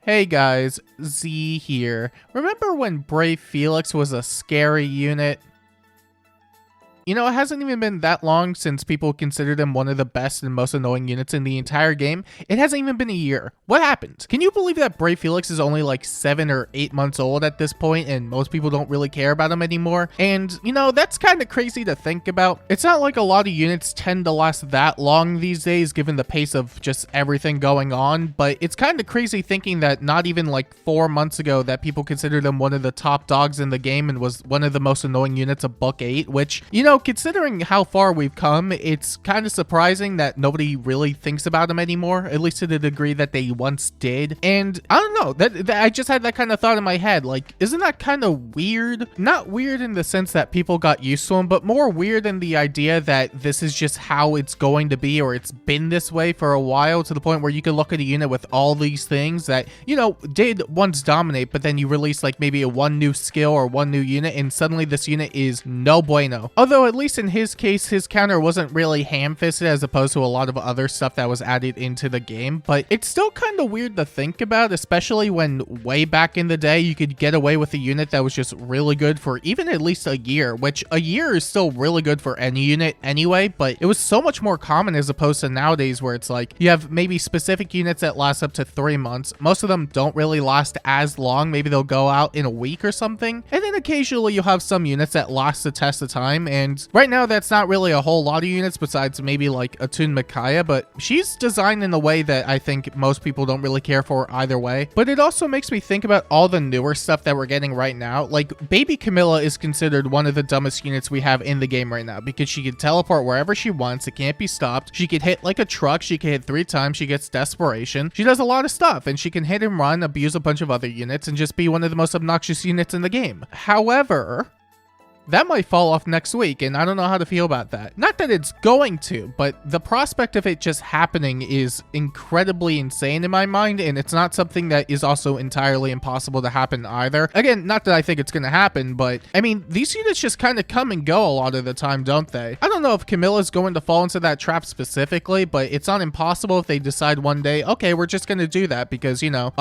Hey guys, Z here. Remember when Brave Felix was a scary unit? You know, it hasn't even been that long since people considered him one of the best and most annoying units in the entire game. It hasn't even been a year. What happened? Can you believe that Brave Felix is only like 7 or 8 months old at this point and most people don't really care about him anymore? And, you know, that's kind of crazy to think about. It's not like a lot of units tend to last that long these days given the pace of just everything going on, but it's kind of crazy thinking that not even like 4 months ago that people considered him one of the top dogs in the game and was one of the most annoying units of Book 8, which, you know, considering how far we've come, it's kind of surprising that nobody really thinks about him anymore, at least to the degree that they once did. And I don't know, that I just had that kind of thought in my head, like, isn't that kind of weird? Not weird in the sense that people got used to him, but more weird in the idea that this is just how it's going to be, or it's been this way for a while, to the point where you can look at a unit with all these things that, you know, did once dominate, but then you release like maybe a one new skill or one new unit, and suddenly this unit is no bueno. Although at least in his case, his counter wasn't really ham-fisted as opposed to a lot of other stuff that was added into the game, but it's still kind of weird to think about, especially when way back in the day you could get away with a unit that was just really good for even at least a year, which a year is still really good for any unit anyway, but it was so much more common as opposed to nowadays where it's like you have maybe specific units that last up to 3 months. Most of them don't really last as long. Maybe they'll go out in a week or something, and then occasionally you'll have some units that last the test of time, and right now that's not really a whole lot of units besides maybe like Atun Micaiah, but she's designed in a way that I think most people don't really care for either way. But it also makes me think about all the newer stuff that we're getting right now. Like Baby Camilla is considered one of the dumbest units we have in the game right now because she can teleport wherever she wants. It can't be stopped. She could hit like a truck. She can hit 3 times. She gets desperation. She does a lot of stuff, and she can hit and run, abuse a bunch of other units, and just be one of the most obnoxious units in the game. However, that might fall off next week, and I don't know how to feel about that. Not that it's going to, but the prospect of it just happening is incredibly insane in my mind, and it's not something that is also entirely impossible to happen either. Again, not that I think it's gonna happen, but I mean, these units just kind of come and go a lot of the time, don't they? I don't know if Camilla's going to fall into that trap specifically, but it's not impossible if they decide one day, okay, we're just gonna do that because, you know,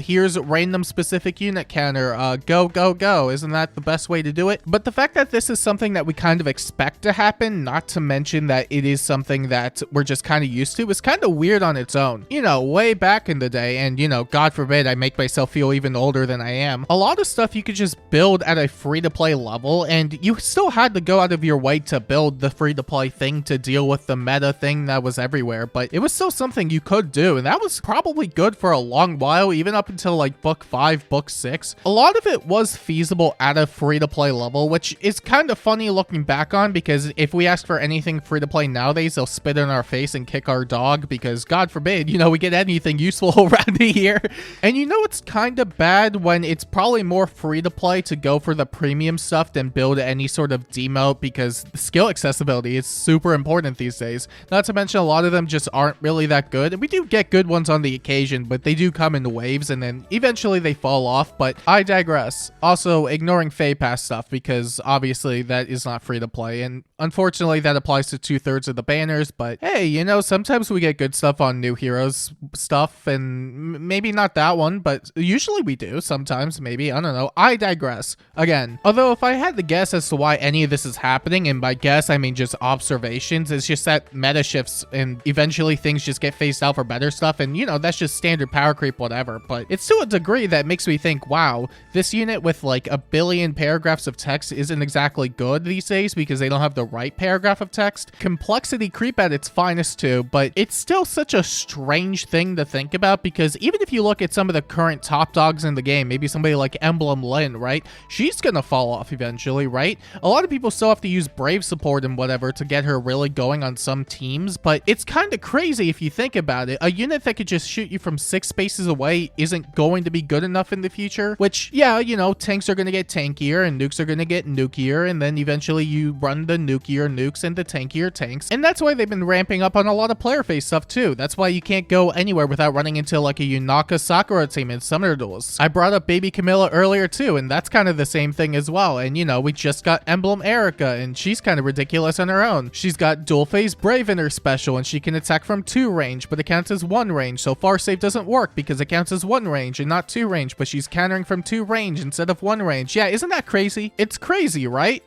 here's random specific unit counter, go, go, go. Isn't that the best way to do it? But the fact that this is something that we kind of expect to happen, not to mention that it is something that we're just kind of used to, is kind of weird on its own. You know, way back in the day, and you know, God forbid I make myself feel even older than I am, a lot of stuff you could just build at a free-to-play level, and you still had to go out of your way to build the free-to-play thing to deal with the meta thing that was everywhere, but it was still something you could do, and that was probably good for a long while, even up until like book 5, book 6. A lot of it was feasible at a free-to-play level, which is kind of funny looking back on, because if we ask for anything free to play nowadays, they'll spit in our face and kick our dog because God forbid, you know, we get anything useful around here. And you know, it's kind of bad when it's probably more free to play to go for the premium stuff than build any sort of demote, because skill accessibility is super important these days. Not to mention a lot of them just aren't really that good. And we do get good ones on the occasion, but they do come in waves and then eventually they fall off. But I digress. Also, ignoring Fey Pass stuff because obviously that is not free to play, and unfortunately that applies to 2/3 of the banners. But hey, you know, sometimes we get good stuff on new heroes stuff, and maybe not that one, but usually we do. Sometimes, maybe, I don't know. I digress. Again, although if I had to guess as to why any of this is happening, and by guess I mean just observations, it's just that meta shifts and eventually things just get phased out for better stuff, and you know, that's just standard power creep, whatever. But it's to a degree that makes me think, wow, this unit with like a billion paragraphs of text isn't exactly good these days because they don't have the right paragraph of text. Complexity creep at its finest too, but it's still such a strange thing to think about, because even if you look at some of the current top dogs in the game, maybe somebody like Emblem Lynn, right? She's gonna fall off eventually, right? A lot of people still have to use Brave support and whatever to get her really going on some teams, but it's kind of crazy if you think about it. A unit that could just shoot you from 6 spaces away isn't going to be good enough in the future, which, yeah, you know, tanks are gonna get tankier and nukes are gonna get nukier, and then eventually you run the nuke nukier nukes and the tankier tanks, and that's why they've been ramping up on a lot of player face stuff too. That's why you can't go anywhere without running into like a Yunaka Sakura team in Summoner Duels. I brought up Baby Camilla earlier too, and that's kind of the same thing as well. And you know, we just got Emblem Erica, and she's kind of ridiculous on her own. She's got dual phase Brave in her special, and she can attack from 2 range, but it counts as 1 range. So far save doesn't work because it counts as 1 range and not 2 range, but she's countering from 2 range instead of 1 range. Yeah, isn't that crazy? It's crazy, right?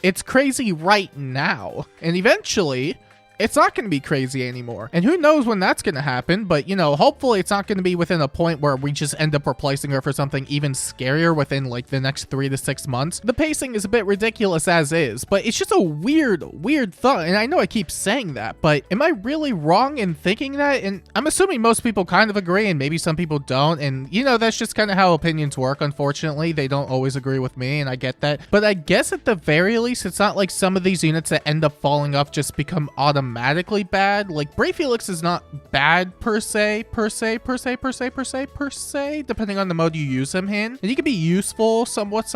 It's crazy right now. And eventually, it's not going to be crazy anymore. And who knows when that's going to happen, but you know, hopefully it's not going to be within a point where we just end up replacing her for something even scarier within like the next 3 to 6 months. The pacing is a bit ridiculous as is, but it's just a weird thought. And I know I keep saying that, but am I really wrong in thinking that? And I'm assuming most people kind of agree, and maybe some people don't. And you know, that's just kind of how opinions work. Unfortunately, they don't always agree with me, and I get that. But I guess at the very least, it's not like some of these units that end up falling off just become automatically bad. Like Brave Felix is not bad per se, depending on the mode you use him in. And he can be useful somewhat.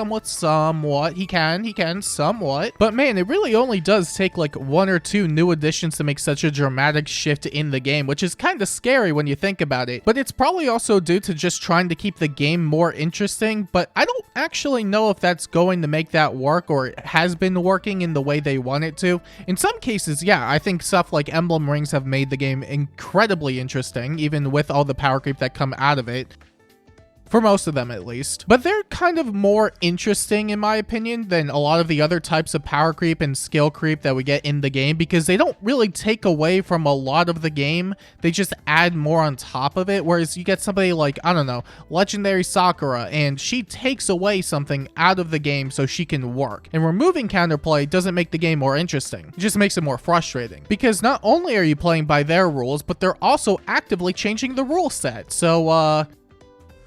He can somewhat. But man, it really only does take like 1 or 2 new additions to make such a dramatic shift in the game, which is kind of scary when you think about it. But it's probably also due to just trying to keep the game more interesting, but I don't actually know if that's going to make that work or it has been working in the way they want it to. In some cases, yeah, I think stuff like Emblem rings have made the game incredibly interesting, even with all the power creep that come out of it. For most of them, at least. But they're kind of more interesting, in my opinion, than a lot of the other types of power creep and skill creep that we get in the game, because they don't really take away from a lot of the game. They just add more on top of it, whereas you get somebody like, I don't know, Legendary Sakura, and she takes away something out of the game so she can work. And removing counterplay doesn't make the game more interesting. It just makes it more frustrating. Because not only are you playing by their rules, but they're also actively changing the rule set. So,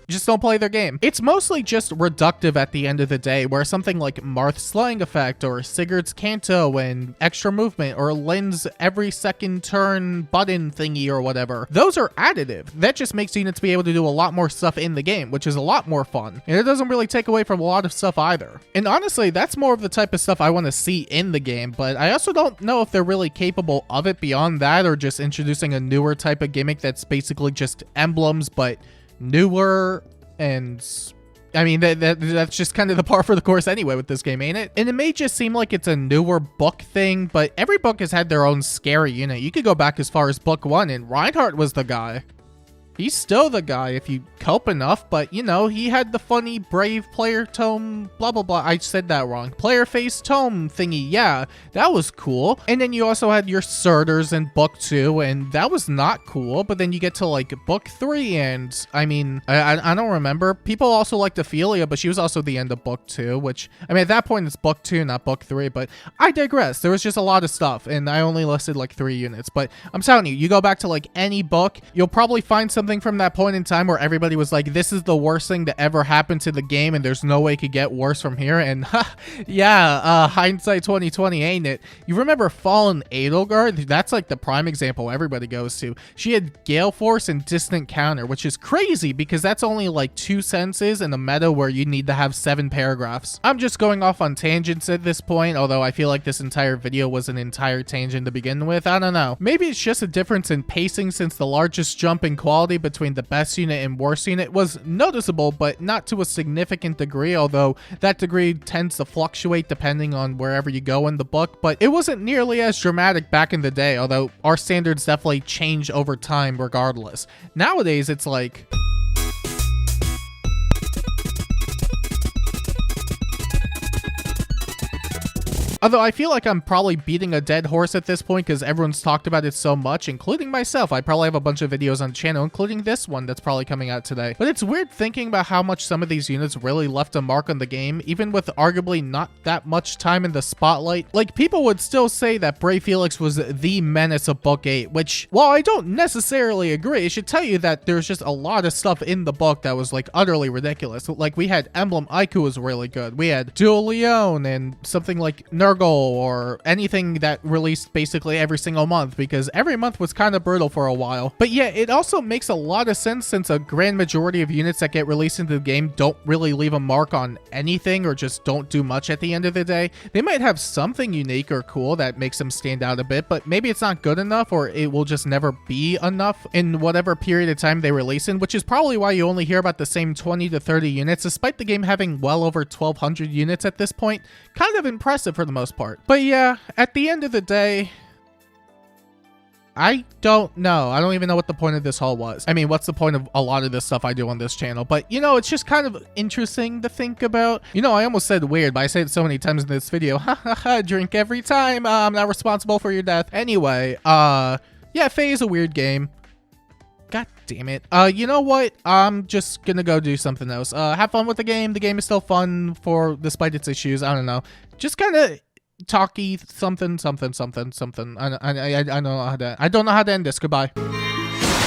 just don't play their game. It's mostly just reductive at the end of the day, where something like Marth's Slaying Effect or Sigurd's Canto and extra movement or Lynn's every second turn button thingy or whatever, those are additive. That just makes units be able to do a lot more stuff in the game, which is a lot more fun. And it doesn't really take away from a lot of stuff either. And honestly, that's more of the type of stuff I want to see in the game, but I also don't know if they're really capable of it beyond that, or just introducing a newer type of gimmick that's basically just emblems, but newer. And I mean, that's just kind of the par for the course anyway with this game, ain't it? And it may just seem like it's a newer book thing, but every book has had their own scary unit. You could go back as far as book 1, and Reinhardt was the guy. He's still the guy if you cope enough, but you know, he had the funny brave player tome, blah blah blah. I said that wrong. Player face tome thingy. Yeah, that was cool. And then you also had your Surters in book 2, and that was not cool. But then you get to like book 3, and I mean, I don't remember. People also liked Ophelia, but she was also the end of book 2, which I mean, at that point it's book 2, not book 3. But I digress. There was just a lot of stuff, and I only listed like 3 units. But I'm telling you, you go back to like any book, you'll probably find something from that point in time where everybody was like, this is the worst thing to ever happen to the game, and there's no way it could get worse from here. And yeah, hindsight 2020, ain't it? You remember Fallen Edelgard? That's like the prime example everybody goes to. She had Gale Force and Distant Counter, which is crazy because that's only like 2 sentences in a meta where you need to have 7 paragraphs. I'm just going off on tangents at this point, although I feel like this entire video was an entire tangent to begin with. I don't know. Maybe it's just a difference in pacing, since the largest jump in quality between the best unit and worst unit was noticeable, but not to a significant degree, although that degree tends to fluctuate depending on wherever you go in the book. But it wasn't nearly as dramatic back in the day, although our standards definitely change over time regardless. Nowadays, it's like... Although I feel like I'm probably beating a dead horse at this point because everyone's talked about it so much, including myself. I probably have a bunch of videos on the channel, including this one that's probably coming out today. But it's weird thinking about how much some of these units really left a mark on the game, even with arguably not that much time in the spotlight. Like, people would still say that Brave Felix was the menace of Book 8, which, while I don't necessarily agree, it should tell you that there's just a lot of stuff in the book that was, like, utterly ridiculous. Like, we had Emblem Aiku was really good. We had Dual Leon and something like embargo or anything that released basically every single month, because every month was kind of brutal for a while. But yeah, it also makes a lot of sense since a grand majority of units that get released into the game don't really leave a mark on anything or just don't do much at the end of the day. They might have something unique or cool that makes them stand out a bit, but maybe it's not good enough, or it will just never be enough in whatever period of time they release in, which is probably why you only hear about the same 20 to 30 units, despite the game having well over 1,200 units at this point. Kind of impressive for the most part. But yeah, at the end of the day, I don't know. I don't even know what the point of this haul was. I mean, what's the point of a lot of this stuff I do on this channel? But, you know, it's just kind of interesting to think about. You know, I almost said weird, but I say it so many times in this video. Ha ha ha, drink every time. I'm not responsible for your death. Anyway, yeah, Faye is a weird game. God damn it. You know what? I'm just gonna go do something else. Have fun with the game. The game is still fun despite its issues. I don't know. Just kind of talky something. I don't know how to end this. Goodbye.